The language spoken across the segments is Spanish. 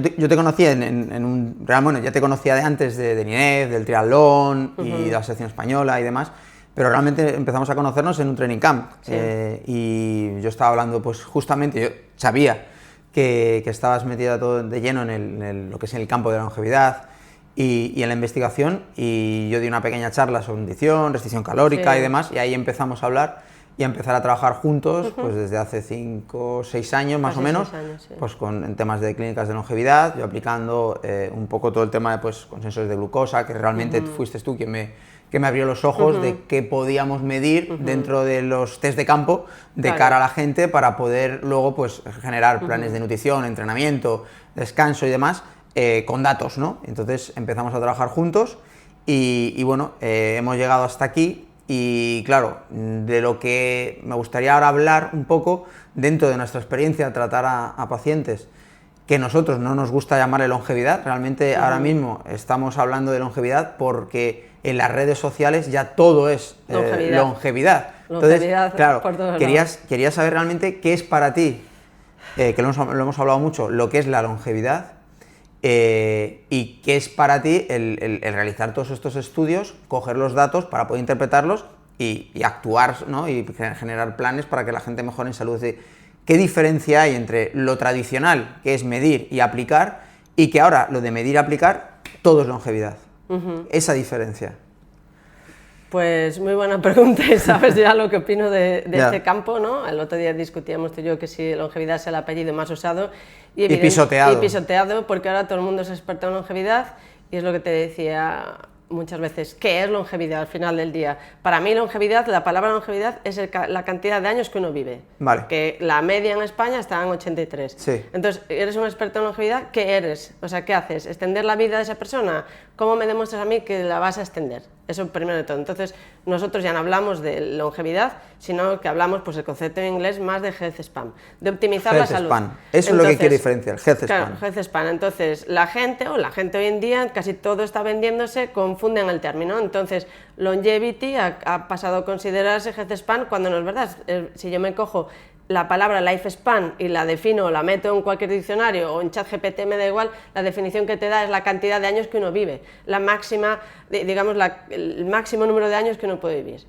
yo te conocía bueno, ya te conocía de antes de NINEF, del triatlón y de la selección española y demás, pero realmente empezamos a conocernos en un training camp. Sí. Y yo estaba hablando, pues justamente, yo sabía que estabas metida todo de lleno en lo que es el campo de la longevidad y en la investigación, y yo di una pequeña charla sobre nutrición, restricción calórica y demás, y ahí empezamos a hablar y a empezar a trabajar juntos, pues desde hace 5 o 6 años más o menos, 6 años, sí. Pues en temas de clínicas de longevidad, yo aplicando un poco todo el tema de pues, con sensores de glucosa, que realmente fuiste tú quien me abrió los ojos de qué podíamos medir dentro de los test de campo de cara a la gente para poder luego pues generar planes de nutrición, entrenamiento, descanso y demás con datos, ¿no? Entonces empezamos a trabajar juntos y bueno, hemos llegado hasta aquí. Y claro, de lo que me gustaría ahora hablar un poco, dentro de nuestra experiencia, tratar a pacientes que nosotros no nos gusta llamarle longevidad, realmente ahora mismo estamos hablando de longevidad porque en las redes sociales ya todo es longevidad. Entonces, claro, quería saber realmente qué es para ti, que lo hemos hablado mucho, lo que es la longevidad. Y qué es para ti el realizar todos estos estudios, coger los datos para poder interpretarlos y actuar, ¿no? Y generar planes para que la gente mejore en salud. ¿Qué diferencia hay entre lo tradicional, que es medir y aplicar, y que ahora lo de medir y aplicar, todo es longevidad? Esa diferencia. Pues muy buena pregunta, y sabes ya lo que opino de este campo, ¿no? El otro día discutíamos tú y yo que si longevidad es el apellido más usado y pisoteado. Y pisoteado, porque ahora todo el mundo es experto en longevidad, y es lo que te decía muchas veces, ¿qué es longevidad al final del día? Para mí longevidad, la palabra longevidad es la cantidad de años que uno vive. Vale. Que la media en España está en 83. Sí. Entonces, ¿eres un experto en longevidad? ¿Qué eres? O sea, ¿qué haces? ¿Extender la vida de esa persona? ¿Cómo me demuestras a mí que la vas a extender? Eso primero de todo. Entonces, nosotros ya no hablamos de longevidad, sino que hablamos, pues el concepto en inglés, más de health span, de optimizar la salud. Eso es lo que quiere diferenciar, health span. Claro, health span. Entonces, la gente hoy en día, casi todo está vendiéndose, confunden el término. Entonces, longevity ha pasado a considerarse health span cuando no es verdad. Si yo me cojo la palabra lifespan y la defino, la meto en cualquier diccionario o en ChatGPT, me da igual, la definición que te da es la cantidad de años que uno vive, la máxima, digamos, el máximo número de años que uno puede vivir.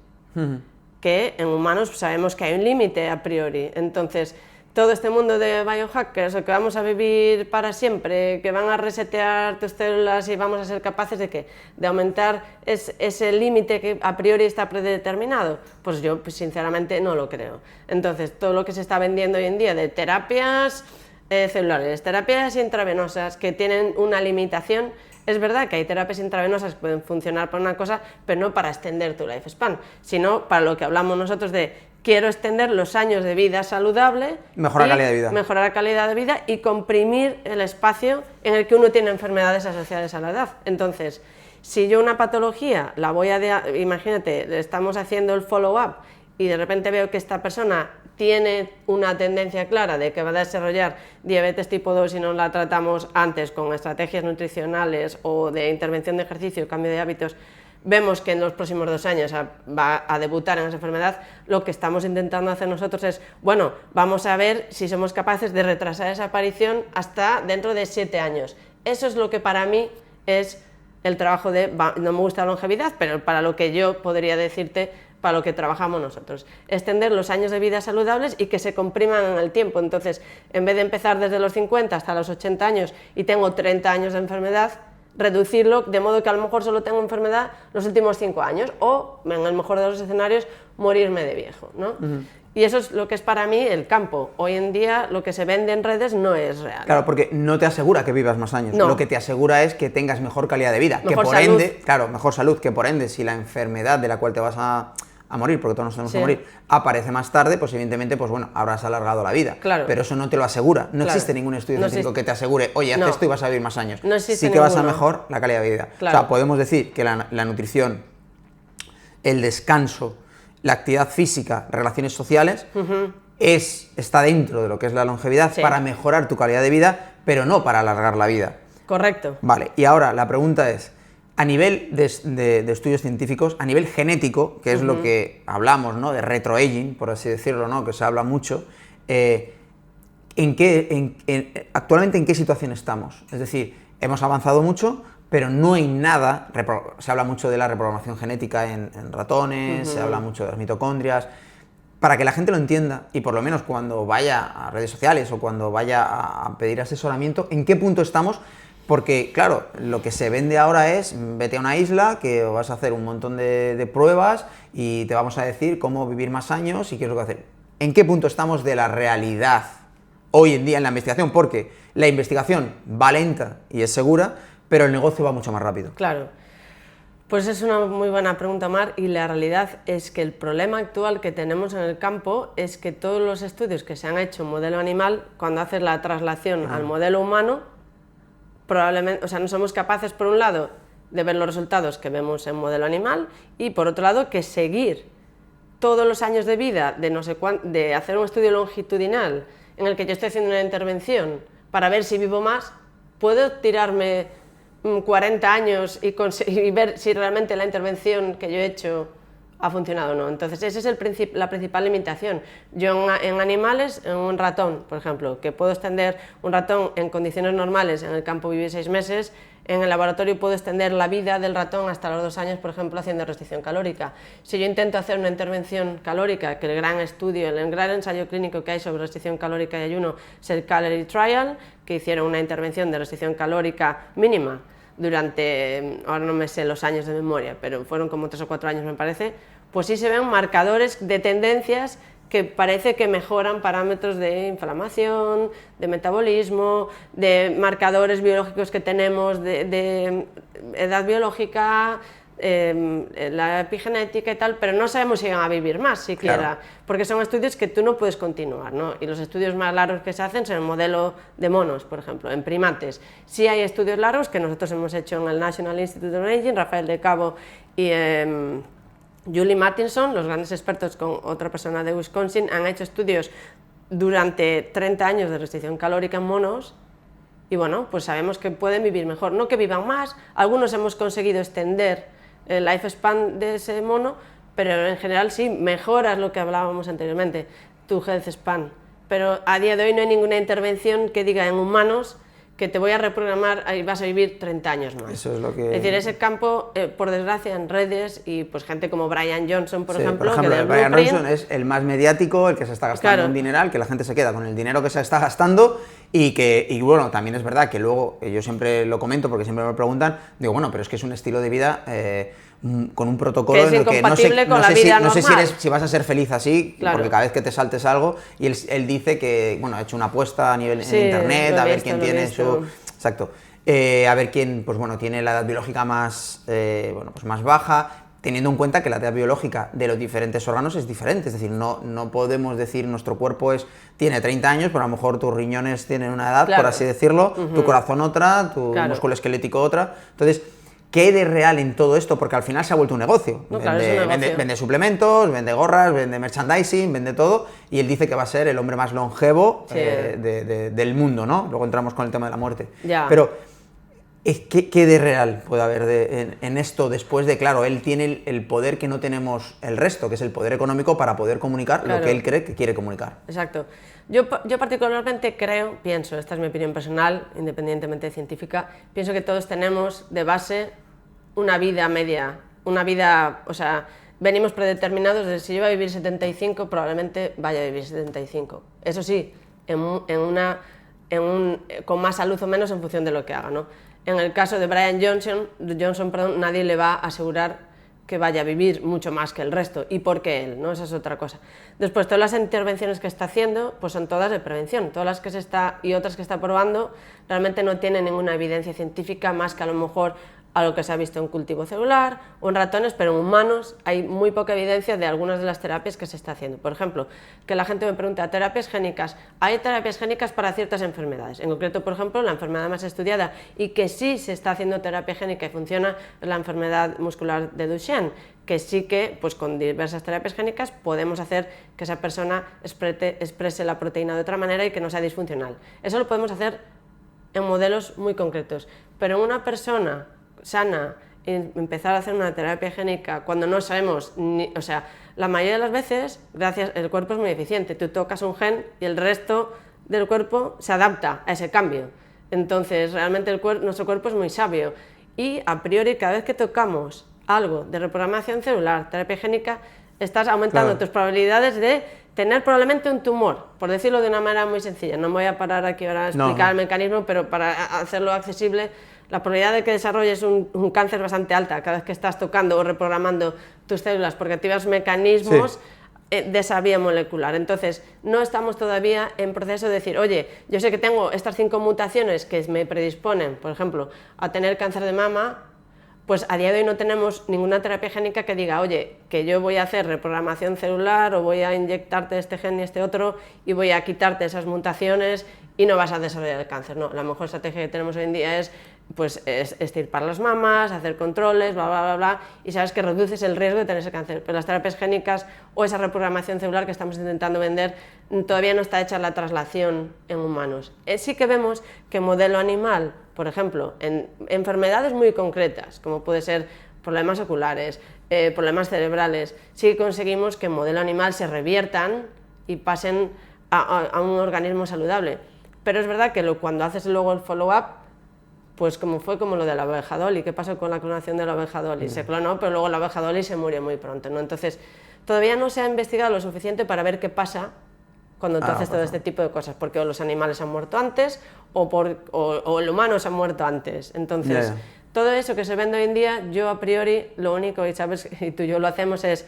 Que en humanos sabemos que hay un límite a priori. Entonces, todo este mundo de biohackers, o que vamos a vivir para siempre, que van a resetear tus células y vamos a ser capaces de ¿qué? De aumentar ese límite que a priori está predeterminado, pues yo sinceramente no lo creo. Entonces, todo lo que se está vendiendo hoy en día de terapias celulares, terapias intravenosas que tienen una limitación, es verdad que hay terapias intravenosas que pueden funcionar para una cosa, pero no para extender tu lifespan, sino para lo que hablamos nosotros de quiero extender los años de vida saludable, mejorar la calidad de vida y comprimir el espacio en el que uno tiene enfermedades asociadas a la edad. Entonces, si yo una patología la voy a, imagínate, estamos haciendo el follow-up y de repente veo que esta persona tiene una tendencia clara de que va a desarrollar diabetes tipo 2 si no la tratamos antes con estrategias nutricionales o de intervención de ejercicio, cambio de hábitos, vemos que en los próximos 2 años va a debutar en esa enfermedad, lo que estamos intentando hacer nosotros es, bueno, vamos a ver si somos capaces de retrasar esa aparición hasta dentro de 7 años. Eso es lo que para mí es el trabajo de, no me gusta la longevidad, pero para lo que yo podría decirte, para lo que trabajamos nosotros, extender los años de vida saludables y que se compriman en el tiempo. Entonces, en vez de empezar desde los 50 hasta los 80 años y tengo 30 años de enfermedad, reducirlo de modo que a lo mejor solo tengo enfermedad los últimos 5 años o, en el mejor de los escenarios, morirme de viejo, ¿no? Y eso es lo que es para mí el campo. Hoy en día lo que se vende en redes no es real. Claro, porque no te asegura que vivas más años, no. Lo que te asegura es que tengas mejor calidad de vida, mejor que por salud. ende, claro, mejor salud, que por ende si la enfermedad de la cual te vas a morir, porque todos nos tenemos que morir, aparece más tarde, pues evidentemente, pues bueno, habrás alargado la vida. Claro. Pero eso no te lo asegura. No existe ningún estudio científico que te asegure, oye, haz esto y vas a vivir más años. No sí que vas a mejorar la calidad de vida. Claro. O sea, podemos decir que la nutrición, el descanso, la actividad física, relaciones sociales, está dentro de lo que es la longevidad para mejorar tu calidad de vida, pero no para alargar la vida. Correcto. Vale, y ahora la pregunta es, a nivel de estudios científicos, a nivel genético, que es lo que hablamos, ¿no? De retroaging, por así decirlo, ¿no? Que se habla mucho, actualmente en qué situación estamos. Es decir, hemos avanzado mucho, pero no hay nada, se habla mucho de la reprogramación genética en ratones, se habla mucho de las mitocondrias, para que la gente lo entienda y por lo menos cuando vaya a redes sociales o cuando vaya a pedir asesoramiento, ¿en qué punto estamos? Porque, claro, lo que se vende ahora es, vete a una isla, que vas a hacer un montón de pruebas y te vamos a decir cómo vivir más años y qué es lo que hacer. ¿En qué punto estamos de la realidad hoy en día en la investigación? Porque la investigación va lenta y es segura, pero el negocio va mucho más rápido. Claro. Pues es una muy buena pregunta, Mar, y la realidad es que el problema actual que tenemos en el campo es que todos los estudios que se han hecho en modelo animal, cuando haces la traslación al modelo humano, probablemente, o sea, no somos capaces, por un lado, de ver los resultados que vemos en modelo animal y, por otro lado, que seguir todos los años de vida de hacer un estudio longitudinal en el que yo estoy haciendo una intervención para ver si vivo más, puedo tirarme 40 años y ver si realmente la intervención que yo he hecho ha funcionado o no. Entonces esa es la principal limitación. Yo en animales, en un ratón, por ejemplo, que puedo extender un ratón en condiciones normales, en el campo vive 6 meses, en el laboratorio puedo extender la vida del ratón hasta los 2 años, por ejemplo, haciendo restricción calórica. Si yo intento hacer una intervención calórica, que el gran estudio, el gran ensayo clínico que hay sobre restricción calórica y ayuno es el Calorie Trial, que hicieron una intervención de restricción calórica mínima durante, ahora no me sé los años de memoria, pero fueron como 3 o 4 años me parece, pues sí se ven marcadores de tendencias que parece que mejoran parámetros de inflamación, de metabolismo, de marcadores biológicos que tenemos de edad biológica, la epigenética y tal, pero no sabemos si van a vivir más siquiera, claro, porque son estudios que tú no puedes continuar, ¿no? Y los estudios más largos que se hacen son en modelo de monos, por ejemplo, en primates. Sí hay estudios largos que nosotros hemos hecho en el National Institute of Aging, Rafael de Cabo y Julie Martinson, los grandes expertos con otra persona de Wisconsin, han hecho estudios durante 30 años de restricción calórica en monos y bueno, pues sabemos que pueden vivir mejor, no que vivan más, algunos hemos conseguido extender el lifespan de ese mono, pero en general sí, mejoras lo que hablábamos anteriormente, tu health span, pero a día de hoy no hay ninguna intervención que diga en humanos que te voy a reprogramar y vas a vivir 30 años más. Eso es lo que... Es decir, ese campo, por desgracia, en redes, y pues gente como Brian Johnson, por sí, ejemplo, que del Brian Johnson es el más mediático, el que se está gastando claro, un dineral, que la gente se queda con el dinero que se está gastando y bueno, también es verdad que luego, yo siempre lo comento porque siempre me preguntan, digo, bueno, pero es que es un estilo de vida con un protocolo que es en el que no sé si vas a ser feliz así, claro, porque cada vez que te saltes algo, y él dice que, bueno, ha hecho una apuesta a nivel en internet, a ver quién tiene su... Exacto. A ver quién, pues bueno, tiene la edad biológica más, bueno, pues más baja, teniendo en cuenta que la edad biológica de los diferentes órganos es diferente, es decir, no podemos decir nuestro cuerpo tiene 30 años, pero a lo mejor tus riñones tienen una edad, claro, por así decirlo, tu corazón otra, tu claro, músculo esquelético otra, entonces... ¿Qué hay de real en todo esto? Porque al final se ha vuelto un negocio. No, claro, es un negocio. Vende suplementos, vende gorras, vende merchandising, vende todo, y él dice que va a ser el hombre más longevo sí, del mundo, ¿no? Luego entramos con el tema de la muerte. Ya. Pero, ¿qué de real puede haber en esto después de, claro, él tiene el poder que no tenemos el resto, que es el poder económico para poder comunicar claro, lo que él cree que quiere comunicar? Exacto. Yo particularmente pienso, esta es mi opinión personal, independientemente de científica, pienso que todos tenemos de base una vida media, una vida, o sea, venimos predeterminados de si yo voy a vivir 75, probablemente vaya a vivir 75. Eso sí, con más salud o menos en función de lo que haga, ¿no? En el caso de Brian Johnson, nadie le va a asegurar que vaya a vivir mucho más que el resto, y por qué él, ¿no? Esa es otra cosa. Después, todas las intervenciones que está haciendo, pues son todas de prevención, todas las que y otras que está probando, realmente no tienen ninguna evidencia científica más que a lo mejor a lo que se ha visto en cultivo celular o en ratones, pero en humanos hay muy poca evidencia de algunas de las terapias que se está haciendo. Por ejemplo, que la gente me pregunta, ¿terapias génicas? ¿Hay terapias génicas para ciertas enfermedades? En concreto, por ejemplo, la enfermedad más estudiada y que sí se está haciendo terapia génica y funciona es la enfermedad muscular de Duchenne, que sí que, pues con diversas terapias génicas podemos hacer que esa persona exprese la proteína de otra manera y que no sea disfuncional. Eso lo podemos hacer en modelos muy concretos, pero en una persona sana, empezar a hacer una terapia génica cuando no sabemos, o sea, la mayoría de las veces, el cuerpo es muy eficiente, tú tocas un gen y el resto del cuerpo se adapta a ese cambio. Entonces, realmente nuestro cuerpo es muy sabio y a priori cada vez que tocamos algo de reprogramación celular, terapia génica, estás aumentando tus probabilidades de tener probablemente un tumor, por decirlo de una manera muy sencilla. No me voy a parar aquí ahora a explicar el mecanismo, pero para hacerlo accesible, la probabilidad de que desarrolles un cáncer es bastante alta cada vez que estás tocando o reprogramando tus células, porque activas mecanismos de esa vía molecular. Entonces, no estamos todavía en proceso de decir, oye, yo sé que tengo estas 5 mutaciones que me predisponen, por ejemplo, a tener cáncer de mama, pues a día de hoy no tenemos ninguna terapia génica que diga, oye, que yo voy a hacer reprogramación celular o voy a inyectarte este gen y este otro y voy a quitarte esas mutaciones y no vas a desarrollar el cáncer. No, la mejor estrategia que tenemos hoy en día es pues extirpar las mamas, hacer controles, bla, bla, bla, bla, y sabes que reduces el riesgo de tener ese cáncer. Pero las terapias génicas o esa reprogramación celular que estamos intentando vender, todavía no está hecha la traslación en humanos. Sí que vemos que modelo animal, por ejemplo, en enfermedades muy concretas, como puede ser problemas oculares, problemas cerebrales, sí que conseguimos que en modelo animal se reviertan y pasen a un organismo saludable. Pero es verdad que cuando haces luego el follow-up, pues como fue como lo de la oveja Dolly. ¿Qué pasó con la clonación de la oveja Dolly? Se clonó, pero luego la oveja Dolly se murió muy pronto, ¿no? Entonces, todavía no se ha investigado lo suficiente para ver qué pasa cuando tú haces todo este tipo de cosas, porque o los animales han muerto antes o el humano se ha muerto antes. Entonces, todo eso que se vende hoy en día, yo a priori, lo único, y sabes, y tú y yo lo hacemos, es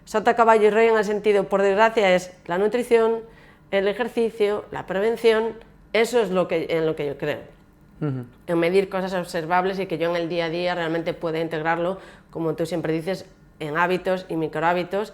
sota, caballo y rey, en el sentido, por desgracia, es la nutrición, el ejercicio, la prevención. Eso es en lo que yo creo. En medir cosas observables y que yo en el día a día realmente pueda integrarlo, como tú siempre dices, en hábitos y microhábitos,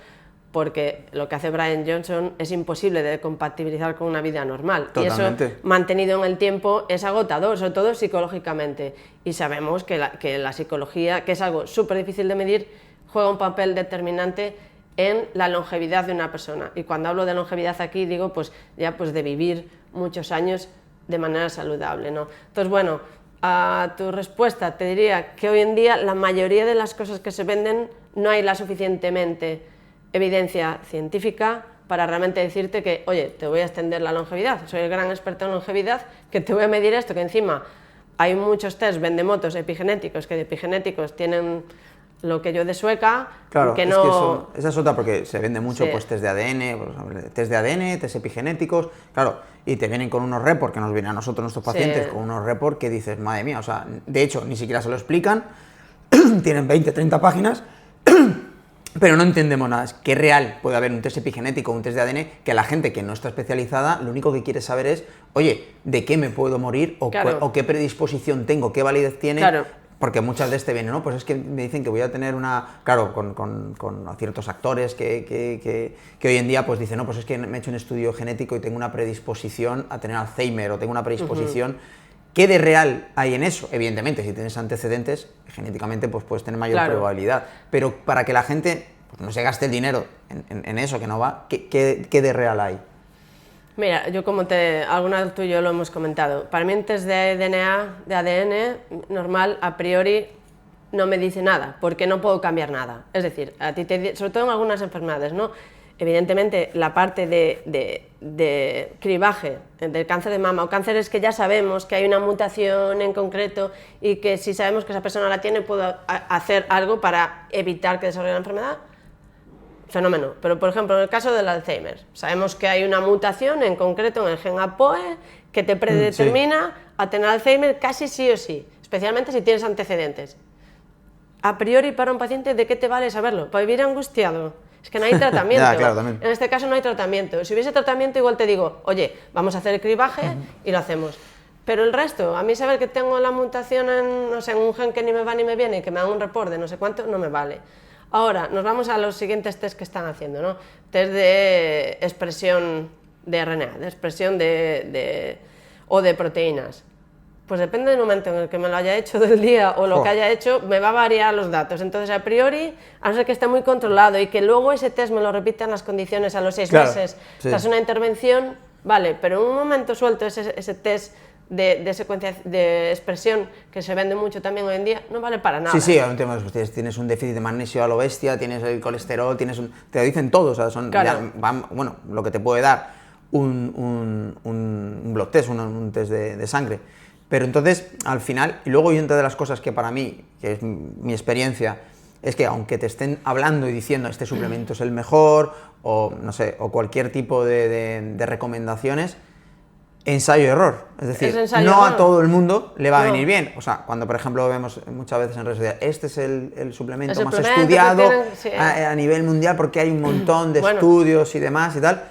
porque lo que hace Brian Johnson es imposible de compatibilizar con una vida normal. Totalmente. Y eso, mantenido en el tiempo, es agotador, sobre todo psicológicamente. Y sabemos que la psicología, que es algo súper difícil de medir, juega un papel determinante en la longevidad de una persona. Y cuando hablo de longevidad aquí, digo pues ya pues de vivir muchos años de manera saludable, ¿no? Entonces, bueno, a tu respuesta te diría que hoy en día la mayoría de las cosas que se venden no hay la suficientemente evidencia científica para realmente decirte que, oye, te voy a extender la longevidad, soy el gran experto en longevidad, que te voy a medir esto, que encima hay muchos test vendemotos epigenéticos, que de epigenéticos tienen lo que yo de Sueca, claro, que no... es que esa es otra, porque se vende mucho pues test de ADN, test epigenéticos, claro, y te vienen con unos reports que nos vienen a nosotros, nuestros pacientes, con unos reports que dices, madre mía, o sea, de hecho, ni siquiera se lo explican, tienen 20, 30 páginas, pero no entendemos nada. ¿Qué real puede haber un test epigenético o un test de ADN que la gente que no está especializada, lo único que quiere saber es, oye, ¿de qué me puedo morir? O qué predisposición tengo, qué validez tiene. Claro. Porque muchas de vienen, ¿no? Pues es que me dicen que voy a tener una... Claro, con ciertos actores que hoy en día pues dicen, no, pues es que me he hecho un estudio genético y tengo una predisposición a tener Alzheimer o tengo una predisposición... ¿Qué de real hay en eso? Evidentemente, si tienes antecedentes, genéticamente pues puedes tener mayor probabilidad. Pero para que la gente pues, no se gaste el dinero en eso, que no va, ¿qué de real hay? Mira, yo como alguna vez tú y yo lo hemos comentado, para mí un test de DNA, de ADN normal, a priori no me dice nada, porque no puedo cambiar nada. Es decir, a ti sobre todo en algunas enfermedades, ¿no? Evidentemente, la parte de cribaje del cáncer de mama o cánceres que ya sabemos que hay una mutación en concreto y que si sabemos que esa persona la tiene, puedo hacer algo para evitar que desarrolle la enfermedad. Fenómeno. Pero, por ejemplo, en el caso del Alzheimer, sabemos que hay una mutación en concreto en el gen APOE que te predetermina a tener Alzheimer casi sí o sí, especialmente si tienes antecedentes. A priori, para un paciente, ¿de qué te vale saberlo? ¿Para vivir angustiado? Es que no hay tratamiento. Claro, también. En este caso no hay tratamiento. Si hubiese tratamiento, igual te digo, oye, vamos a hacer el cribaje y lo hacemos. Pero el resto, a mí saber que tengo la mutación en, no sé, en un gen que ni me va ni me viene y que me haga un report de no sé cuánto, no me vale. Ahora, nos vamos a los siguientes test que están haciendo, ¿no? Test de expresión de RNA, de expresión o de proteínas. Pues depende del momento en el que me lo haya hecho del día o lo que haya hecho, me va a variar los datos. Entonces, a priori, a no ser que esté muy controlado y que luego ese test me lo repitan las condiciones a los 6 meses tras una intervención, vale, pero en un momento suelto ese test de secuencia de expresión que se vende mucho también hoy en día, no vale para nada. Sí, un tema, tienes un déficit de magnesio a lo bestia, tienes el colesterol, te lo dicen todos, o sea, bueno, lo que te puede dar un blood test, un test de sangre. Pero entonces, al final, y luego y otra de las cosas que para mí, que es mi experiencia, es que aunque te estén hablando y diciendo este suplemento es el mejor, o no sé, o cualquier tipo de recomendaciones, ensayo y error. Es decir, no a todo el mundo le va a venir bien. O sea, cuando por ejemplo vemos muchas veces en redes sociales, este es el suplemento más estudiado a nivel mundial porque hay un montón de estudios y demás y tal.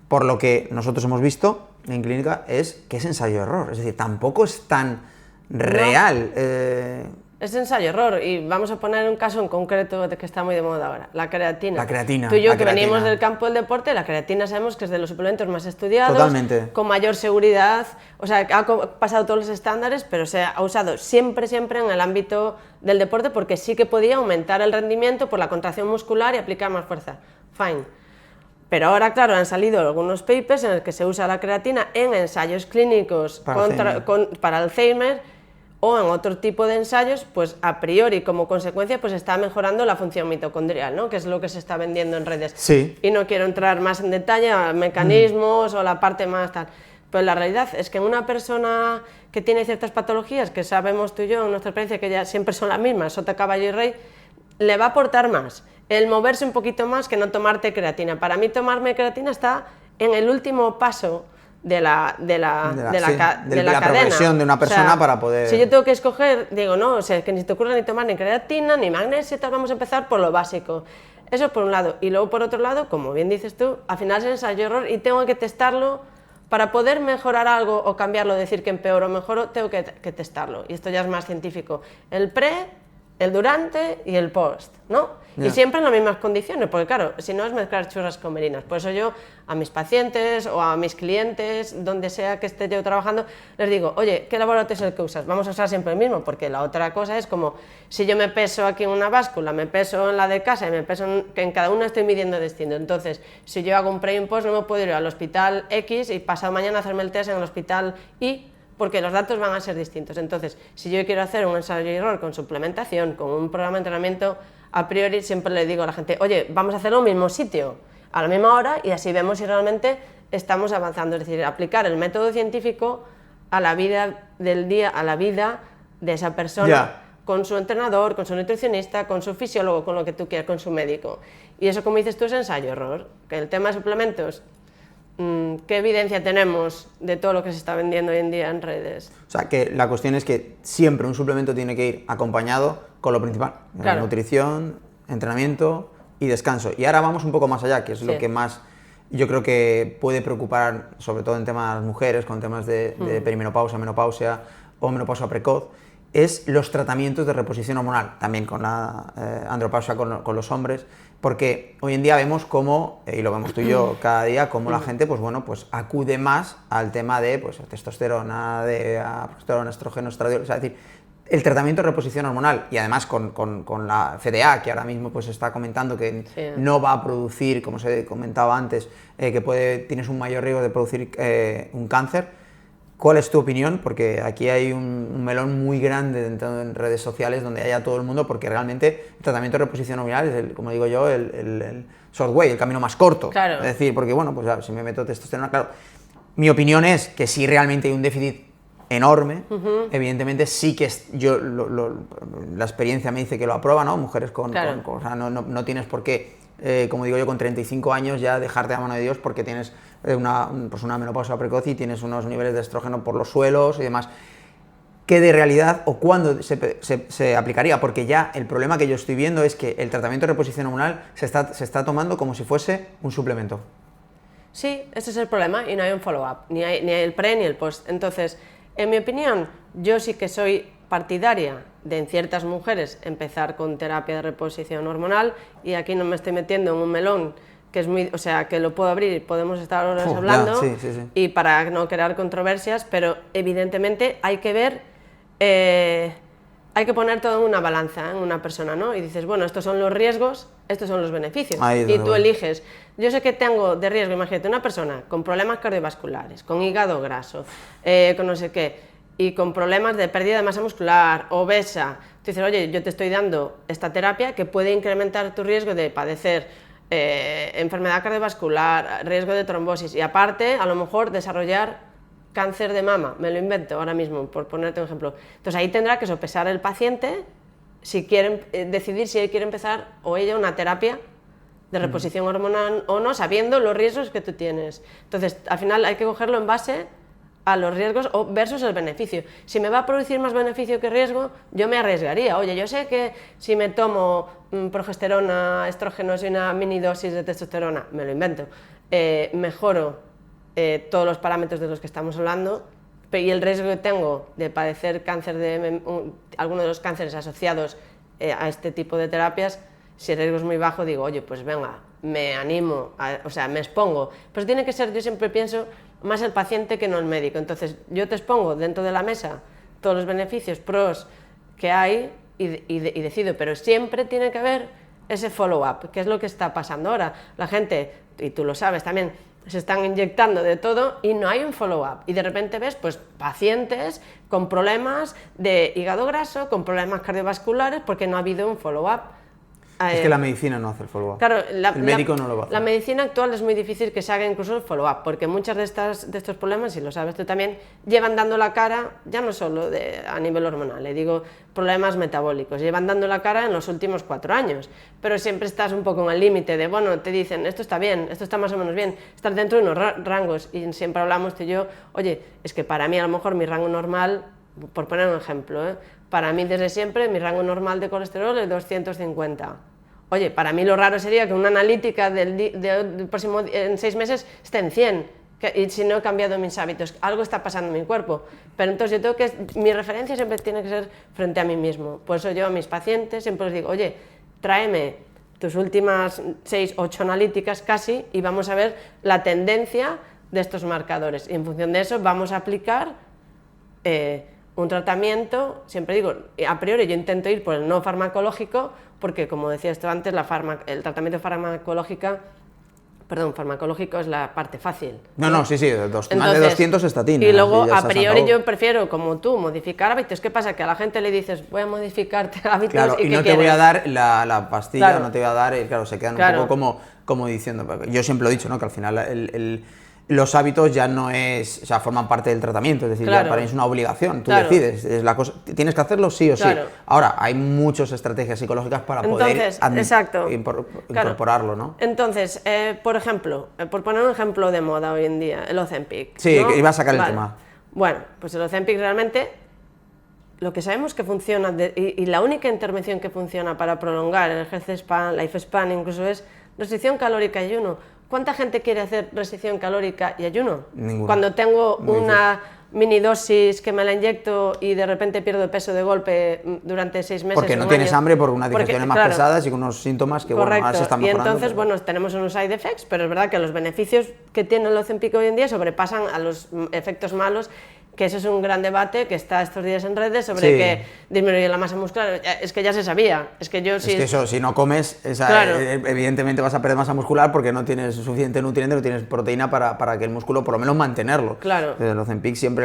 Por lo que nosotros hemos visto en clínica es que es ensayo y error. Es decir, tampoco es tan real. Es ensayo-error, y vamos a poner un caso en concreto que está muy de moda ahora, la creatina. La creatina. Tú y yo que venimos del campo del deporte, la creatina sabemos que es de los suplementos más estudiados, totalmente, con mayor seguridad, o sea, ha pasado todos los estándares, pero se ha usado siempre en el ámbito del deporte porque sí que podía aumentar el rendimiento por la contracción muscular y aplicar más fuerza. Fine. Pero ahora, claro, han salido algunos papers en los que se usa la creatina en ensayos clínicos para Alzheimer, o en otro tipo de ensayos, pues a priori, como consecuencia, pues está mejorando la función mitocondrial, ¿no? Que es lo que se está vendiendo en redes. Sí. Y no quiero entrar más en detalle a mecanismos o la parte más tal. Pero la realidad es que en una persona que tiene ciertas patologías, que sabemos tú y yo en nuestra experiencia que ya siempre son las mismas, sota, caballo y rey, le va a aportar más el moverse un poquito más que no tomarte creatina. Para mí tomarme creatina está en el último paso de la cadena. Progresión de una persona, o sea, para poder... Si yo tengo que escoger, digo, no, o sea, que ni te ocurra ni tomar ni creatina, ni magnesio, tal, vamos a empezar por lo básico. Eso por un lado. Y luego por otro lado, como bien dices tú, al final es ensayo-error y tengo que testarlo para poder mejorar algo o cambiarlo, decir que empeoro o mejoro, tengo que testarlo. Y esto ya es más científico. El pre, el durante y el post, ¿no? Yeah. Y siempre en las mismas condiciones, porque claro, si no es mezclar churras con merinas. Por eso yo a mis pacientes o a mis clientes, donde sea que esté yo trabajando, les digo, oye, ¿qué laboratorio es el que usas? Vamos a usar siempre el mismo, porque la otra cosa es como, si yo me peso aquí en una báscula, me peso en la de casa y me peso que en cada una estoy midiendo distinto. Entonces, si yo hago un pre y un post, no me puedo ir al hospital X y pasado mañana hacerme el test en el hospital Y, porque los datos van a ser distintos. Entonces, si yo quiero hacer un ensayo y error con suplementación, con un programa de entrenamiento, a priori siempre le digo a la gente, oye, vamos a hacerlo en el mismo sitio, a la misma hora, y así vemos si realmente estamos avanzando. Es decir, aplicar el método científico a la vida del día, a la vida de esa persona, con su entrenador, con su nutricionista, con su fisiólogo, con lo que tú quieras, con su médico. Y eso, como dices tú, es ensayo-error. Que el tema de suplementos, ¿qué evidencia tenemos de todo lo que se está vendiendo hoy en día en redes? O sea, que la cuestión es que siempre un suplemento tiene que ir acompañado con lo principal, claro. Nutrición, entrenamiento y descanso. Y ahora vamos un poco más allá, que es lo que más yo creo que puede preocupar, sobre todo en temas de las mujeres, con temas de perimenopausia, menopausia o menopausia precoz, es los tratamientos de reposición hormonal, también con la andropausia con los hombres, porque hoy en día vemos cómo, y lo vemos tú y yo cada día, cómo la gente pues bueno, pues acude más al tema de pues, testosterona, de progesterona, estrógeno, estradiol, o sea, es decir, el tratamiento de reposición hormonal, y además con la FDA, que ahora mismo pues está comentando que no va a producir, como se comentaba antes, que tienes un mayor riesgo de producir un cáncer. ¿Cuál es tu opinión? Porque aquí hay un melón muy grande dentro en redes sociales donde haya todo el mundo, porque realmente el tratamiento de reposición hormonal es, como digo yo, el short way, el camino más corto. Claro. Es decir, porque bueno, pues si me meto testosterona, claro. Mi opinión es que si realmente hay un déficit enorme, evidentemente sí que la experiencia me dice que lo aprueba, ¿no? Mujeres o sea, no tienes por qué, como digo yo, con 35 años ya dejarte a mano de Dios porque tienes una menopausia precoz y tienes unos niveles de estrógeno por los suelos y demás. ¿Qué de realidad o cuándo se aplicaría? Porque ya el problema que yo estoy viendo es que el tratamiento de reposición hormonal se está tomando como si fuese un suplemento. Sí, ese es el problema y no hay un follow-up, ni el pre ni el post. Entonces, en mi opinión, yo sí que soy partidaria de en ciertas mujeres empezar con terapia de reposición hormonal, y aquí no me estoy metiendo en un melón que es muy, o sea, que lo puedo abrir y podemos estar horas hablando, sí. Y para no crear controversias, pero evidentemente hay que ver, hay que poner todo en una balanza en una persona, ¿no? Y dices, bueno, estos son los riesgos, estos son los beneficios, y tú eliges. Yo sé que tengo de riesgo, imagínate, una persona con problemas cardiovasculares, con hígado graso, con no sé qué, y con problemas de pérdida de masa muscular, obesa. Tú dices, oye, yo te estoy dando esta terapia que puede incrementar tu riesgo de padecer enfermedad cardiovascular, riesgo de trombosis y aparte a lo mejor desarrollar cáncer de mama, me lo invento ahora mismo por ponerte un ejemplo. Entonces ahí tendrá que sopesar el paciente si quiere decidir si él quiere empezar o ella una terapia de reposición hormonal o no, sabiendo los riesgos que tú tienes. Entonces al final hay que cogerlo en base a los riesgos versus el beneficio. Si me va a producir más beneficio que riesgo, yo me arriesgaría. Oye, yo sé que si me tomo progesterona, estrógenos y una mini dosis de testosterona, me lo invento, mejoro todos los parámetros de los que estamos hablando, y el riesgo que tengo de padecer cáncer alguno de los cánceres asociados a este tipo de terapias, si el riesgo es muy bajo, digo, oye, pues venga, me animo, o sea, me expongo. Pero tiene que ser, yo siempre pienso, más el paciente que no el médico. Entonces, yo te expongo dentro de la mesa todos los beneficios, pros que hay y decido, pero siempre tiene que haber ese follow-up, que es lo que está pasando ahora. La gente, y tú lo sabes también, se están inyectando de todo y no hay un follow-up. Y de repente ves pues, pacientes con problemas de hígado graso, con problemas cardiovasculares, porque no ha habido un follow-up. Es que la medicina no hace el follow-up. Claro, el médico no lo va a hacer. La medicina actual es muy difícil que se haga incluso el follow-up, porque muchas de estos problemas, y lo sabes tú también, llevan dando la cara, ya no solo a nivel hormonal, le digo problemas metabólicos, llevan dando la cara en los últimos 4 años, pero siempre estás un poco en el límite de, bueno, te dicen, esto está bien, esto está más o menos bien, estás dentro de unos rangos, y siempre hablamos tú y yo, oye, es que para mí a lo mejor mi rango normal, por poner un ejemplo, para mí desde siempre mi rango normal de colesterol es 250. Oye, para mí lo raro sería que una analítica del próximo en 6 meses esté en 100, y si no he cambiado mis hábitos, algo está pasando en mi cuerpo. Pero entonces yo tengo que, mi referencia siempre tiene que ser frente a mí mismo. Por eso yo a mis pacientes siempre les digo, oye, tráeme tus últimas 6, 8 analíticas casi y vamos a ver la tendencia de estos marcadores. Y en función de eso vamos a aplicar un tratamiento, siempre digo, a priori yo intento ir por el no farmacológico, porque como decía esto antes, el tratamiento farmacológico es la parte fácil. No, sí, más de 200 estatinas. Y luego, a priori, yo prefiero, como tú, modificar hábitos. ¿Qué pasa? Que a la gente le dices, voy a modificarte hábitos, claro, y no te voy a dar la pastilla, claro. No te voy a dar, claro, se quedan un poco como diciendo, yo siempre lo he dicho, ¿no? Que al final los hábitos ya no es, o sea, forman parte del tratamiento, es decir, ya para mí es una obligación, tú decides, es la cosa, tienes que hacerlo sí o sí. Ahora, hay muchas estrategias psicológicas para poder incorporarlo, ¿no? Entonces, por ejemplo, por poner un ejemplo de moda hoy en día, el Ozempic. Sí, ¿no? Que iba a sacar el tema. Bueno, pues el Ozempic realmente, lo que sabemos que funciona, y la única intervención que funciona para prolongar el HealthSpan, LifeSpan incluso, es restricción calórica y ayuno. ¿Cuánta gente quiere hacer restricción calórica y ayuno? Ninguna. Cuando tengo una mini dosis que me la inyecto y de repente pierdo peso de golpe durante 6 meses. Porque no tienes hambre por unas digestiones más pesadas y con unos síntomas que bueno, ahora se están mejorando. Y entonces, bueno, tenemos unos side effects, pero es verdad que los beneficios que tiene el Ozempic hoy en día sobrepasan a los efectos malos, que eso es un gran debate que está estos días en redes sobre que disminuye la masa muscular. Es que ya se sabía. Es que eso, si no comes, evidentemente vas a perder masa muscular porque no tienes suficiente nutriente, no tienes proteína para que el músculo por lo menos mantenerlo. Claro. Entonces, el Ozempic siempre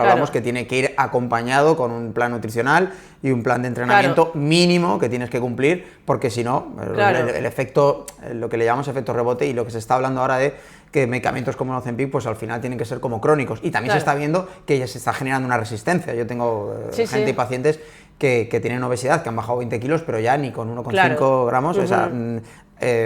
hablamos que tiene que ir acompañado con un plan nutricional y un plan de entrenamiento mínimo que tienes que cumplir, porque si no, el efecto, lo que le llamamos efecto rebote, y lo que se está hablando ahora de que medicamentos como el Ozempic pues al final tienen que ser como crónicos, y también se está viendo que ya se está generando una resistencia. Yo tengo gente y pacientes que tienen obesidad, que han bajado 20 kilos, pero ya ni con 1,5 gramos, o sea,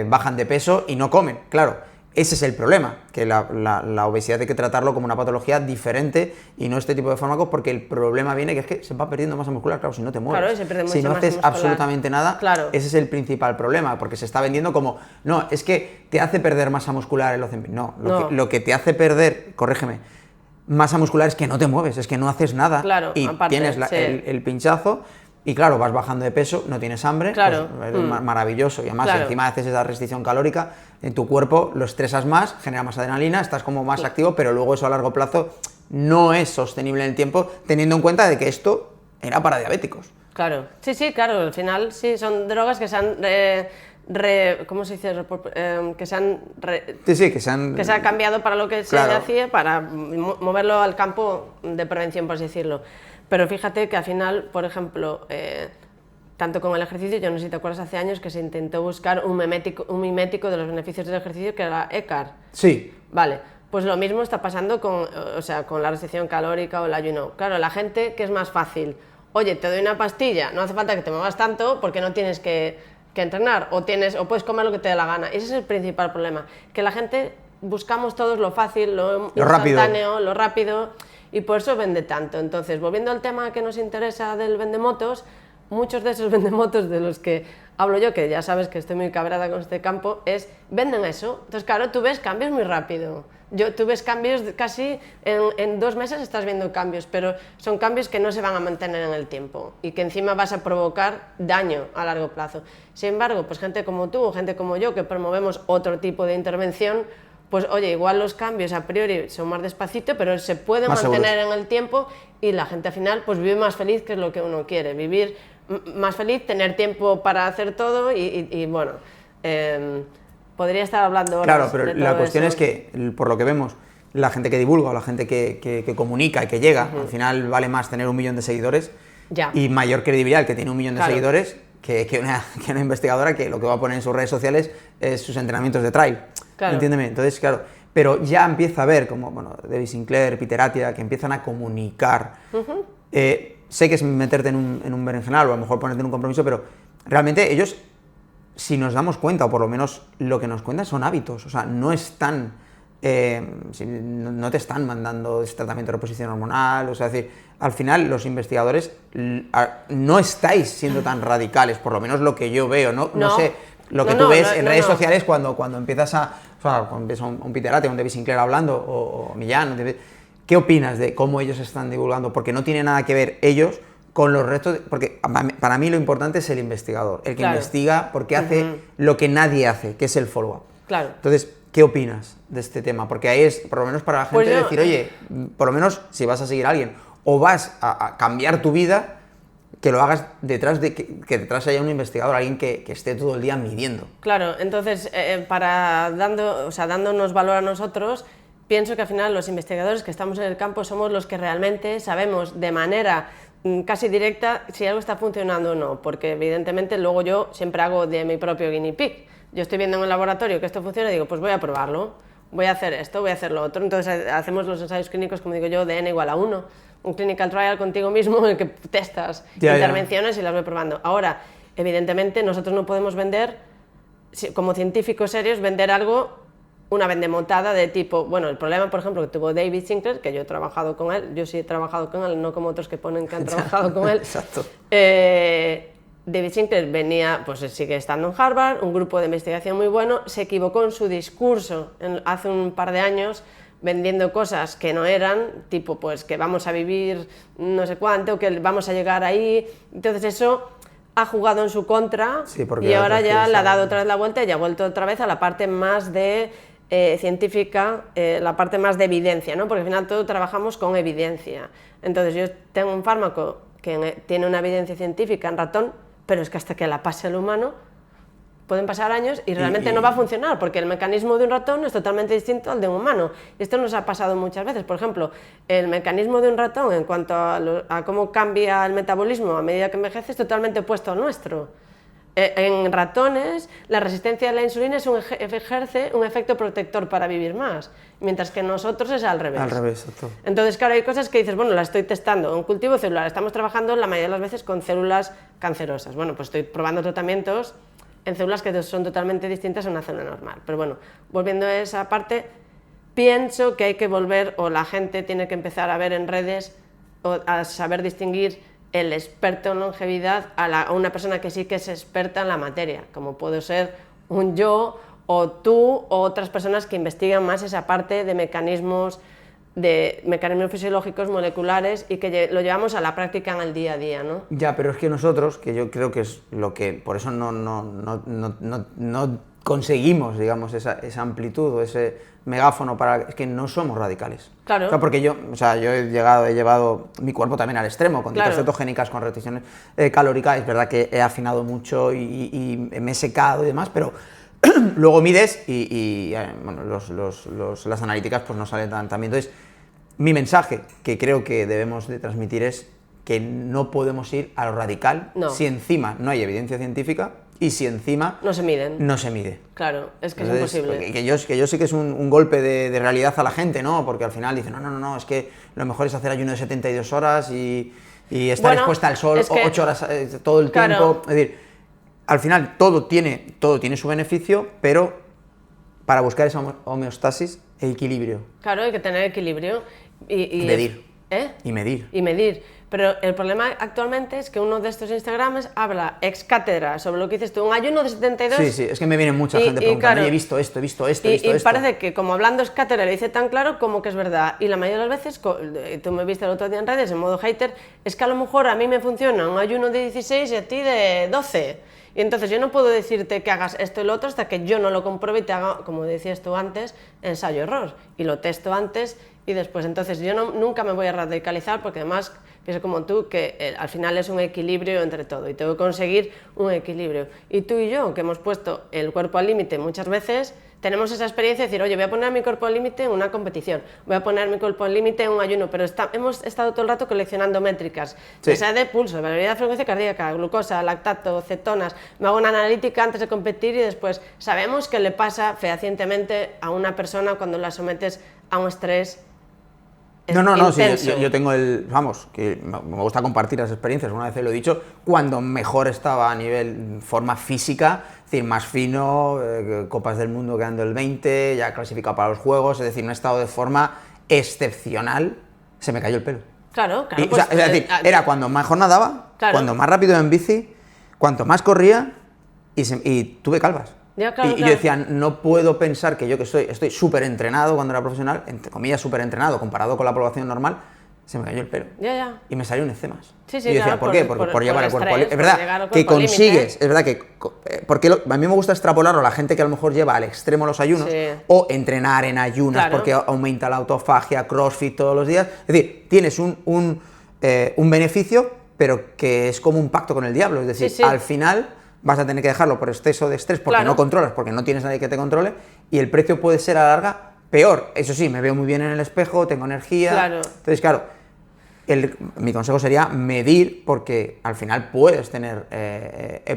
bajan de peso y no comen, claro. Ese es el problema, que la obesidad hay que tratarlo como una patología diferente y no este tipo de fármacos, porque el problema viene que es que se va perdiendo masa muscular, claro, si no te mueves, si no haces absolutamente nada, ese es el principal problema, porque se está vendiendo como, no, es que te hace perder masa muscular el Ozempic. No, lo que te hace perder, corrígeme, masa muscular es que no te mueves, es que no haces nada y tienes el pinchazo. Y claro, vas bajando de peso, no tienes hambre, pues es maravilloso. Y además, encima haces esa restricción calórica, en tu cuerpo lo estresas más, genera más adrenalina, estás como más activo, pero luego eso a largo plazo no es sostenible en el tiempo, teniendo en cuenta de que esto era para diabéticos. Claro, claro, al final son drogas que se han... ¿cómo se dice? Que se han cambiado para lo que se hacía, para moverlo al campo de prevención, por así decirlo. Pero fíjate que al final, por ejemplo, tanto con el ejercicio, yo no sé si te acuerdas hace años que se intentó buscar un mimético de los beneficios del ejercicio que era ECAR. Sí. Vale, pues lo mismo está pasando con, o sea, con la restricción calórica o el ayuno. Claro, la gente, que es más fácil, oye, te doy una pastilla, no hace falta que te muevas tanto porque no tienes que entrenar, o puedes comer lo que te dé la gana. Ese es el principal problema, que la gente buscamos todos lo fácil, lo instantáneo, lo rápido, y por eso vende tanto. Entonces, volviendo al tema que nos interesa del vendemotos, muchos de esos vendemotos de los que hablo yo, que ya sabes que estoy muy cabreada con este campo, venden eso. Entonces, claro, tú ves cambios muy rápido. Tú ves cambios casi en 2 meses estás viendo cambios, pero son cambios que no se van a mantener en el tiempo y que encima vas a provocar daño a largo plazo. Sin embargo, pues gente como tú o gente como yo que promovemos otro tipo de intervención, pues oye, igual los cambios a priori son más despacito, pero se pueden mantener en el tiempo y la gente al final pues vive más feliz, que es lo que uno quiere, vivir más feliz, tener tiempo para hacer todo y bueno, podría estar hablando horas. Claro, pero la cuestión es que, por lo que vemos, la gente que divulga o la gente que comunica y que llega, al final vale más tener 1 millón de seguidores y mayor credibilidad el que tiene 1 millón de seguidores que una investigadora que lo que va a poner en sus redes sociales es sus entrenamientos de trail. Entiéndeme, entonces, claro, pero ya empieza a haber como, bueno, David Sinclair, Peter Attia, que empiezan a comunicar. Sé que es meterte en un berenjenal o a lo mejor ponerte en un compromiso, pero realmente ellos, si nos damos cuenta, o por lo menos lo que nos cuentan son hábitos, o sea, no están, no te están mandando ese tratamiento de reposición hormonal, o sea, es decir, al final los investigadores no estáis siendo tan radicales, por lo menos lo que yo veo, no sé, lo que tú ves en redes sociales cuando empiezas cuando ves a un Peter Attia, a un David Sinclair hablando, o Millán, ¿qué opinas de cómo ellos están divulgando? Porque no tiene nada que ver ellos con los restos, porque para mí lo importante es el investigador, el que investiga porque hace lo que nadie hace, que es el follow-up. Entonces, ¿qué opinas de este tema? Porque ahí es, por lo menos para la gente, decir, oye, por lo menos si vas a seguir a alguien o vas a cambiar tu vida, que lo hagas detrás de que detrás haya un investigador, alguien que esté todo el día midiendo. Claro, entonces, dándonos valor a nosotros, pienso que al final los investigadores que estamos en el campo somos los que realmente sabemos de manera casi directa si algo está funcionando o no, porque evidentemente luego yo siempre hago de mi propio guinea pig. Yo estoy viendo en el laboratorio que esto funciona y digo, pues voy a probarlo, voy a hacer esto, voy a hacer lo otro. Entonces hacemos los ensayos clínicos, como digo yo, de n = 1, un clinical trial contigo mismo en el que testas intervenciones y las voy probando. Ahora, evidentemente nosotros no podemos vender, como científicos serios, vender algo, una vendemotada de tipo, bueno, el problema, por ejemplo, que tuvo David Sinclair, que yo he trabajado con él, yo sí he trabajado con él, no como otros que ponen que han trabajado con él. Exacto. David Sinclair venía, pues sigue estando en Harvard, un grupo de investigación muy bueno, se equivocó en su discurso hace un par de años, vendiendo cosas que no eran, tipo pues que vamos a vivir no sé cuánto, que vamos a llegar ahí, entonces eso ha jugado en su contra y ahora ya le ha dado otra vez la vuelta y ya ha vuelto otra vez a la parte más de científica, la parte más de evidencia, ¿no? Porque al final todos trabajamos con evidencia. Entonces yo tengo un fármaco que tiene una evidencia científica en ratón, pero es que hasta que la pase al humano pueden pasar años y realmente no va a funcionar, porque el mecanismo de un ratón es totalmente distinto al de un humano. Esto nos ha pasado muchas veces. Por ejemplo, el mecanismo de un ratón en cuanto a cómo cambia el metabolismo a medida que envejece es totalmente opuesto al nuestro. En ratones, la resistencia a la insulina ejerce un efecto protector para vivir más, mientras que en nosotros es al revés. Al revés, exacto. Entonces, claro, hay cosas que dices, bueno, las estoy testando en cultivo celular, estamos trabajando la mayoría de las veces con células cancerosas. Bueno, pues estoy probando tratamientos en células que son totalmente distintas a una célula normal. Pero bueno, volviendo a esa parte, pienso que hay que volver, o la gente tiene que empezar a ver en redes, o a saber distinguir el experto en longevidad a una persona que sí que es experta en la materia, como puedo ser un yo, o tú, o otras personas que investigan más esa parte de mecanismos fisiológicos, moleculares, y que lo llevamos a la práctica en el día a día, ¿no? Ya, pero es que nosotros, que yo creo que es lo que, por eso no conseguimos, digamos, esa amplitud o ese megáfono es que no somos radicales. Claro. O sea, porque yo he llevado mi cuerpo también al extremo, con dietas cetogénicas, con restricciones calóricas. Es verdad que he afinado mucho y me he secado y demás, pero luego mides y bueno, las analíticas pues no salen tan bien. Entonces, mi mensaje que creo que debemos de transmitir es que no podemos ir a lo radical si encima no hay evidencia científica y si encima no se mide. Claro, es que Entonces, es imposible. Que yo sé que es un golpe de realidad a la gente, ¿no? Porque al final dicen, no, es que lo mejor es hacer ayuno de 72 horas y estar expuesta al sol 8 horas todo el tiempo. Es decir, al final todo tiene su beneficio, pero para buscar esa homeostasis, equilibrio. Claro, hay que tener equilibrio. Y medir. Y medir. Pero el problema actualmente es que uno de estos Instagrames habla ex cátedra sobre lo que dices tú, un ayuno de 72... Sí, es que me viene mucha gente preguntando, he visto esto. Y parece que como hablando ex cátedra le dice tan claro como que es verdad. Y la mayoría de las veces, tú me viste el otro día en redes, en modo hater, es que a lo mejor a mí me funciona un ayuno de 16 y a ti de 12. Y entonces yo no puedo decirte que hagas esto y lo otro hasta que yo no lo compruebe y te haga, como decías tú antes, ensayo-error. Y lo testo antes y después. Entonces yo nunca me voy a radicalizar porque además pienso como tú que al final es un equilibrio entre todo y tengo que conseguir un equilibrio. Y tú y yo, que hemos puesto el cuerpo al límite muchas veces, tenemos esa experiencia de decir, oye, voy a poner mi cuerpo al límite en una competición, voy a poner mi cuerpo al límite en un ayuno, pero hemos estado todo el rato coleccionando métricas, ya sea de pulso, variabilidad de frecuencia cardíaca, glucosa, lactato, cetonas, me hago una analítica antes de competir y después sabemos qué le pasa fehacientemente a una persona cuando la sometes a un estrés. No, sí, yo tengo que me gusta compartir las experiencias, una vez lo he dicho, cuando mejor estaba a nivel forma física, es decir, más fino, Copas del Mundo quedando el 20, ya clasificado para los Juegos, es decir, un estado de forma excepcional, se me cayó el pelo. Claro. Es decir, era cuando mejor nadaba, cuando más rápido en bici, cuanto más corría y tuve calvas. Y yo decía, no puedo pensar que yo que estoy súper entrenado cuando era profesional, entre comillas súper entrenado comparado con la población normal, se me cayó el pelo. Y me salió un eczemas. Sí, y yo decía, ¿por qué? Por llevar el cuerpo al límite. Es verdad que consigues, es verdad que... Porque a mí me gusta extrapolarlo a la gente que a lo mejor lleva al extremo los ayunos, o entrenar en ayunas porque aumenta la autofagia, crossfit todos los días. Es decir, tienes un beneficio, pero que es como un pacto con el diablo. Es decir, al final vas a tener que dejarlo por exceso de estrés, porque no controlas, porque no tienes nadie que te controle, y el precio puede ser a la larga peor. Eso sí, me veo muy bien en el espejo, tengo energía. Entonces, claro, mi consejo sería medir, porque al final puedes tener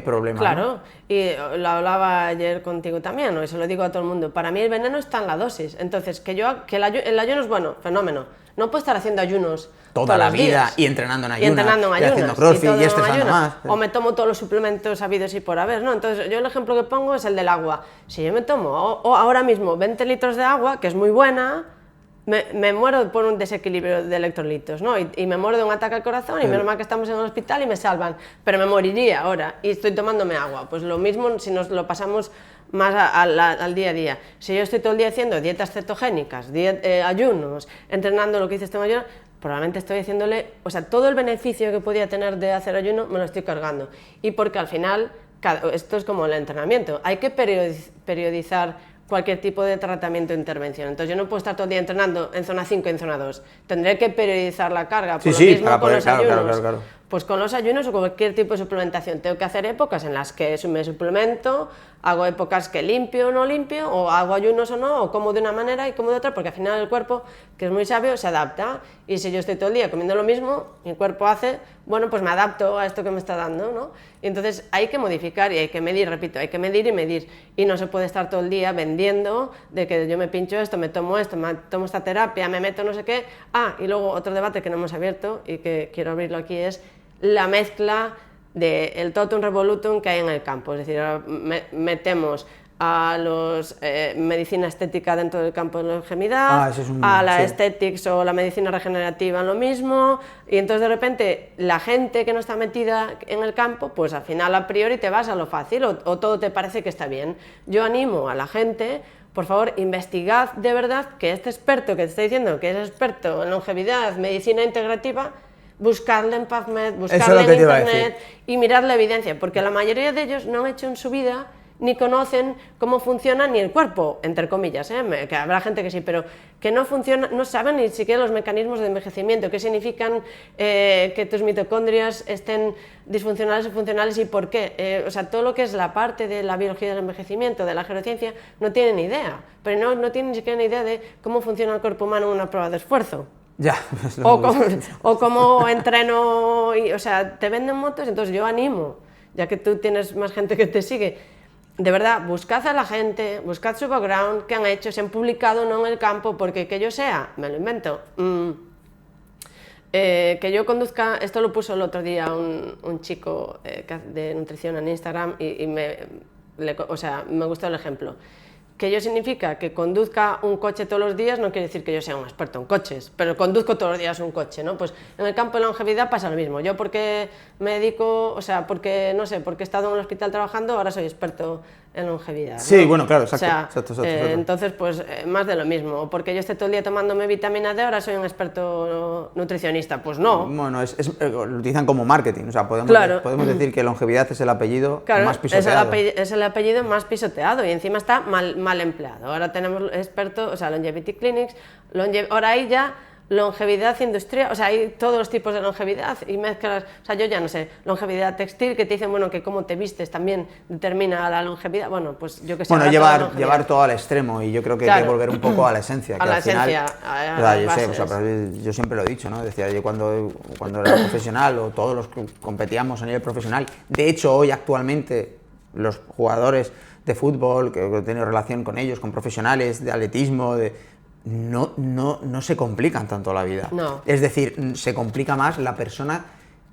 problemas. Claro, y lo hablaba ayer contigo también, ¿no? Y se lo digo a todo el mundo. Para mí el veneno está en la dosis. Entonces, que el ayuno es bueno, fenómeno. No puedo estar haciendo ayunos toda la vida y entrenando en ayunas, y haciendo crossfit y estresando más. O me tomo todos los suplementos habidos y por haber, ¿no? Entonces, yo el ejemplo que pongo es el del agua. Si yo me tomo ahora mismo 20 litros de agua, que es muy buena, me muero por un desequilibrio de electrolitos, ¿no? Y me muero de un ataque al corazón y menos mal que estamos en el hospital y me salvan, pero me moriría ahora y estoy tomándome agua. Pues lo mismo si nos lo pasamos más al día a día. Si yo estoy todo el día haciendo dietas cetogénicas, ayunos, entrenando lo que dices, ayuno, probablemente estoy haciéndole, o sea, todo el beneficio que podía tener de hacer ayuno me lo estoy cargando. Y porque al final, esto es como el entrenamiento, hay que periodizar cualquier tipo de tratamiento o intervención. Entonces yo no puedo estar todo el día entrenando en zona 5 y en zona 2. Tendré que periodizar la carga. Por lo mismo con los ayunos. Claro. Pues con los ayunos o cualquier tipo de suplementación. Tengo que hacer épocas en las que me suplemento, hago épocas que limpio o no limpio, o hago ayunos o no, o como de una manera y como de otra, porque al final el cuerpo, que es muy sabio, se adapta. Y si yo estoy todo el día comiendo lo mismo, mi cuerpo hace, bueno, pues me adapto a esto que me está dando, ¿no? Y entonces hay que modificar y hay que medir, repito, hay que medir y medir. Y no se puede estar todo el día vendiendo de que yo me pincho esto, me tomo esta terapia, me meto no sé qué. Y luego otro debate que no hemos abierto y que quiero abrirlo aquí es la mezcla del totum revolutum que hay en el campo. Es decir, metemos a los medicina estética dentro del campo de la longevidad, a la aesthetics o la medicina regenerativa en lo mismo, y entonces de repente la gente que no está metida en el campo, pues al final a priori te vas a lo fácil o todo te parece que está bien. Yo animo a la gente, por favor, investigad de verdad que este experto que te está diciendo que es experto en longevidad, medicina integrativa, buscarle en PubMed, buscarle en internet y mirar la evidencia, porque la mayoría de ellos no han hecho en su vida ni conocen cómo funciona ni el cuerpo, entre comillas, que habrá gente que sí, pero que no funciona, no saben ni siquiera los mecanismos de envejecimiento, qué significan que tus mitocondrias estén disfuncionales o funcionales y por qué. O sea, todo lo que es la parte de la biología del envejecimiento, de la geronciencia, no tienen ni idea, pero no tienen ni siquiera ni idea de cómo funciona el cuerpo humano en una prueba de esfuerzo. Ya, o como entreno, o sea, te venden motos, entonces yo animo, ya que tú tienes más gente que te sigue, de verdad, buscad a la gente, buscad su background, qué han hecho, si han publicado o no en el campo, porque que yo sea, me lo invento, que yo conduzca, esto lo puso el otro día un chico de nutrición en Instagram y o sea, me gustó el ejemplo. Que ello significa que conduzca un coche todos los días no quiere decir que yo sea un experto en coches, pero conduzco todos los días un coche, ¿no? Pues en el campo de longevidad pasa lo mismo. Yo porque me dedico, o sea, porque, no sé, porque he estado en el hospital trabajando, ahora soy experto en longevidad, ¿no? Sí, bueno, claro, exacto. O sea, exacto. entonces, pues más de lo mismo. O porque yo esté todo el día tomándome vitamina D, ahora soy un experto nutricionista. Pues no. Bueno, lo utilizan como marketing, o sea, podemos decir que longevidad es el apellido más pisoteado. Es el apellido más pisoteado y encima está mal empleado. Ahora tenemos expertos, o sea, Longevity Clinics, ahora hay ya longevidad industrial, o sea, hay todos los tipos de longevidad y mezclas, o sea, yo ya no sé, longevidad textil, que te dicen, bueno, que cómo te vistes también determina la longevidad, bueno, pues yo que sé. Bueno, llevar todo al extremo y yo creo que hay que volver un poco a la esencia. Que al final, yo siempre lo he dicho, ¿no? Decía, yo cuando era profesional o todos los que competíamos a nivel profesional, de hecho hoy actualmente los jugadores de fútbol, que he tenido relación con ellos, con profesionales de atletismo, no se complican tanto la vida. No. Es decir, se complica más la persona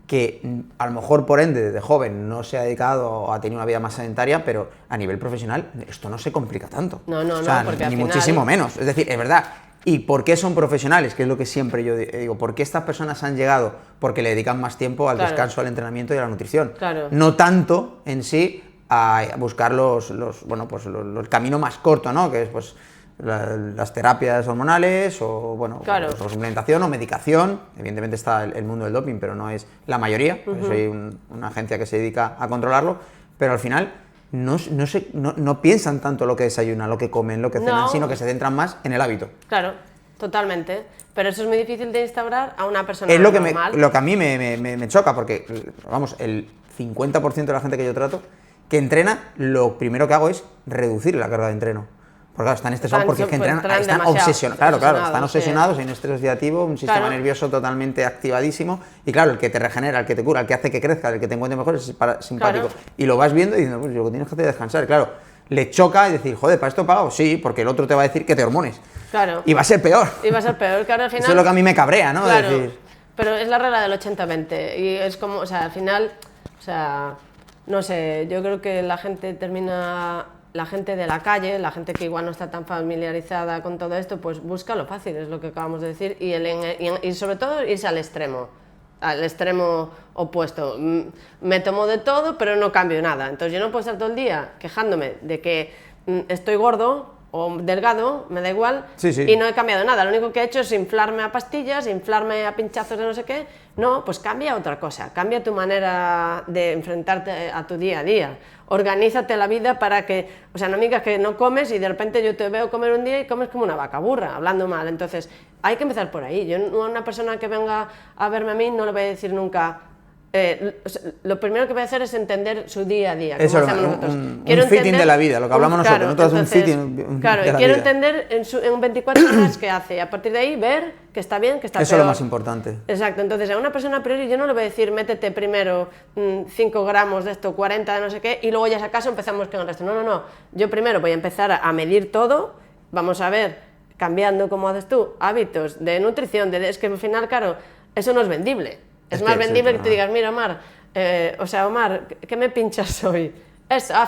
que a lo mejor por ende de joven no se ha dedicado o ha tenido una vida más sedentaria, pero a nivel profesional esto no se complica tanto. No, o sea, porque ni al final... muchísimo menos. Es decir, es verdad. ¿Y por qué son profesionales? Que es lo que siempre yo digo. ¿Por qué estas personas han llegado? Porque le dedican más tiempo al descanso, al entrenamiento y a la nutrición. Claro. No tanto en sí a buscar el camino más corto, ¿no? Que es pues las terapias hormonales o bueno, claro, o suplementación o medicación. Evidentemente está el mundo del doping, pero no es la mayoría. Soy una agencia que se dedica a controlarlo, pero al final no piensan tanto lo que desayunan, lo que comen, lo que cenan, sino que se centran más en el hábito. Claro, totalmente. Pero eso es muy difícil de instaurar a una persona es lo normal. Lo que a mí me choca, porque vamos, el 50% de la gente que yo trato que entrena, lo primero que hago es reducir la carga de entreno. Porque claro, están estresados porque es que están obsesionados. Claro, están obsesionados, hay un estrés oxidativo, un sistema nervioso totalmente activadísimo. Y claro, el que te regenera, el que te cura, el que hace que crezca, el que te encuentre mejor es simpático. Claro. Y lo vas viendo y diciendo, pues lo que tienes que hacer es descansar. Claro, le choca y decir, joder, ¿para esto he pagado? Sí, porque el otro te va a decir que te hormones. Claro. Y va a ser peor. Claro, al final. Eso es lo que a mí me cabrea, ¿no? Claro, decir... pero es la regla del 80-20. Y es como, o sea, al final, o sea, no sé, yo creo que la gente de la calle, la gente que igual no está tan familiarizada con todo esto, pues busca lo fácil, es lo que acabamos de decir, y sobre todo irse al extremo opuesto. Me tomo de todo, pero no cambio nada. Entonces yo no puedo estar todo el día quejándome de que estoy gordo o delgado, me da igual, y no he cambiado nada. Lo único que he hecho es inflarme a pastillas, inflarme a pinchazos de no sé qué. No, pues cambia otra cosa, cambia tu manera de enfrentarte a tu día a día. Organízate la vida para que, o sea, no me digas que no comes y de repente yo te veo comer un día y comes como una vaca burra, hablando mal. Entonces, hay que empezar por ahí. Yo a una persona que venga a verme a mí no le voy a decir nunca... lo primero que voy a hacer es entender su día a día. Eso es un fitting de la vida, lo que hablamos nosotros. Nosotros un fitting claro, de la quiero vida. entender en 24 horas qué hace. Y a partir de ahí ver que está bien, que está Eso peor. es lo más importante. Exacto. Entonces, a una persona a priori yo no le voy a decir métete primero 5 gramos de esto, 40 de no sé qué, y luego ya si acaso empezamos con el resto. No. Yo primero voy a empezar a medir todo. Vamos a ver, cambiando, como haces tú, hábitos de nutrición. Es que al final, claro, eso no es vendible. Es más vendible que te digas, mira, Omar, Omar, ¿qué me pinchas hoy?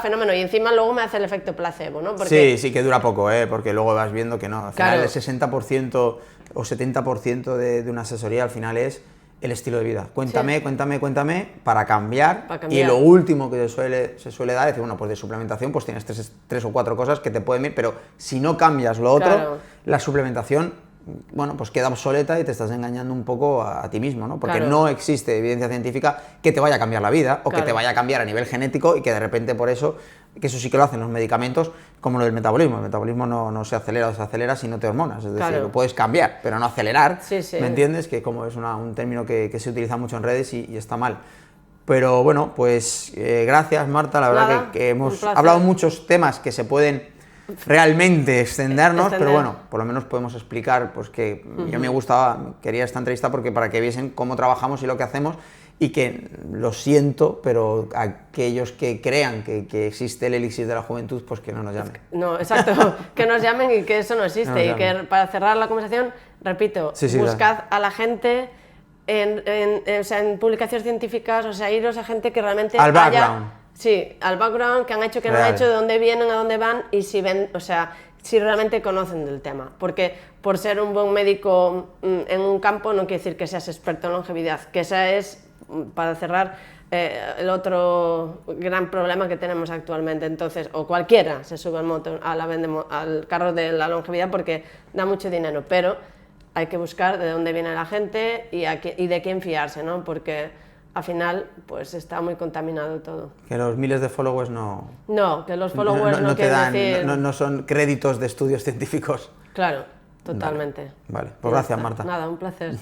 Fenómeno, y encima luego me hace el efecto placebo, ¿no? Porque... Sí, que dura poco, porque luego vas viendo que no. Al final el 60% o 70% de una asesoría al final es el estilo de vida. Cuéntame para cambiar. Y lo último que se suele dar es decir, bueno, pues de suplementación pues tienes 3 o 4 cosas que te pueden ir, pero si no cambias lo otro, la suplementación... bueno, pues queda obsoleta y te estás engañando un poco a ti mismo, ¿no? Porque no existe evidencia científica que te vaya a cambiar la vida o que te vaya a cambiar a nivel genético y que de repente por eso, que eso sí que lo hacen los medicamentos, como lo del metabolismo. El metabolismo no se acelera o se acelera si no te hormonas, es decir, lo puedes cambiar, pero no acelerar, ¿me entiendes? Que como es un término que se utiliza mucho en redes y está mal. Pero bueno, pues gracias Marta, la verdad que hemos hablado muchos temas que se pueden realmente extendernos, Extender. pero bueno, por lo menos podemos explicar pues que yo me gustaba, quería esta entrevista porque para que viesen cómo trabajamos y lo que hacemos, y que lo siento, pero aquellos que crean que existe el elixir de la juventud, pues que no nos llamen. No, exacto, que nos llamen y que eso no existe. No y nos que llamen. para cerrar la conversación, repito, Sí, buscad a la gente o sea, en publicaciones científicas, o sea, iros a gente que realmente Al background. Sí, al background, que han hecho, que no Real. han hecho, de dónde vienen, a dónde van, y si ven, o sea, si realmente conocen del tema. Porque por ser un buen médico en un campo no quiere decir que seas experto en longevidad, que esa es, para cerrar, el otro gran problema que tenemos actualmente. Entonces, o cualquiera se sube al carro de la longevidad porque da mucho dinero, pero hay que buscar de dónde viene la gente y de quién fiarse, ¿no? Porque al final pues está muy contaminado todo. Que los miles de followers no... No, que los followers no te quieren dan, decir... no son créditos de estudios científicos. Claro, totalmente. Vale, pues Ya gracias, está. Marta. Nada, un placer.